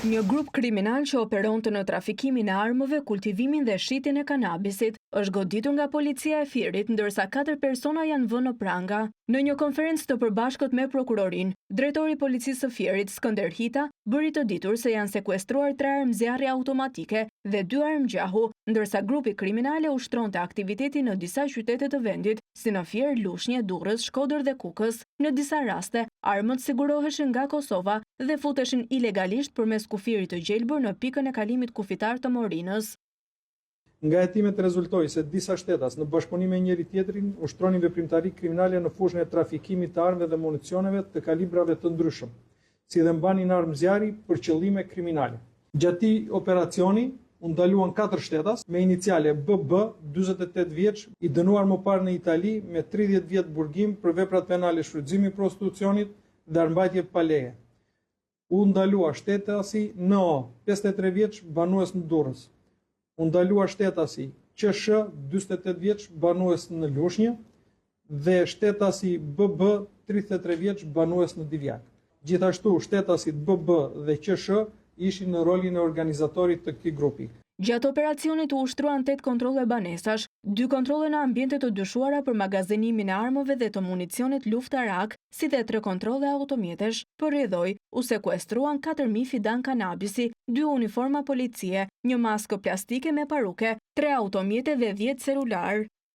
Një grup kriminal që operonte në trafikimin e armëve, kultivimin dhe shitjen e kanabisit është goditur nga policia e Firit, ndërsa 4 persona janë vënë në pranga. Në një konferencë të përbashkët me prokurorin, drejtori i policisë së Firit, Skënder Hita, bëri të ditur se janë sekuestruar 3 armë zjarri automatike dhe 2 armë gjahu, ndërsa grupi kriminale ushtronte aktiviteti në disa qytete të vendit, si në Fier, Lushnjë, Durrës, Shkodër dhe Kukës. Në disa raste, armët siguroheshin nga Kosova dhe futeshin ilegalisht përmes kufirit të gjelbër në pikën e kalimit kufitar të Morinës. Nga hetimet rezultoi se disa shtetas në bashkëpunim me njëri tjetrin ushtronin veprimtari kriminale në fushën e trafikimit të armëve dhe municioneve të kalibrave të ndryshëm, si dhe mbanin armë zjarri për qëllime kriminale. Gjatë operacioni u ndaluan 4 shtetas me iniciale BB, 48 vjeç, i dënuar më parë në Itali me 30 vjet burgim për veprat penale shfrytëzimi i prostitucionit dhe armbajtje pa leje. U ndalua shtetasi NO, 53 vjeç, banues në Durrës. U ndalua shtetasi QSH, 48 vjeç, banues në Lushnjë dhe shtetasi BB, 33 vjeç, banues në Divjak. Gjithashtu shtetasit BB dhe QSH ishin në rolin e organizatorit të këtij grupi. Gjatë operacionit u ushtruan 8 kontrolle banesash, 2 kontrolle në ambiente të dyshuara për magazinimin e armëve dhe të municionit luftarak, si dhe 3 kontrolle automjetesh. Për rrjedhoj, u sekuestruan 4.000 fidan kanabisi, 2 uniforma policie, një maskë plastike me paruke, 3 automjete dhe 10 celular.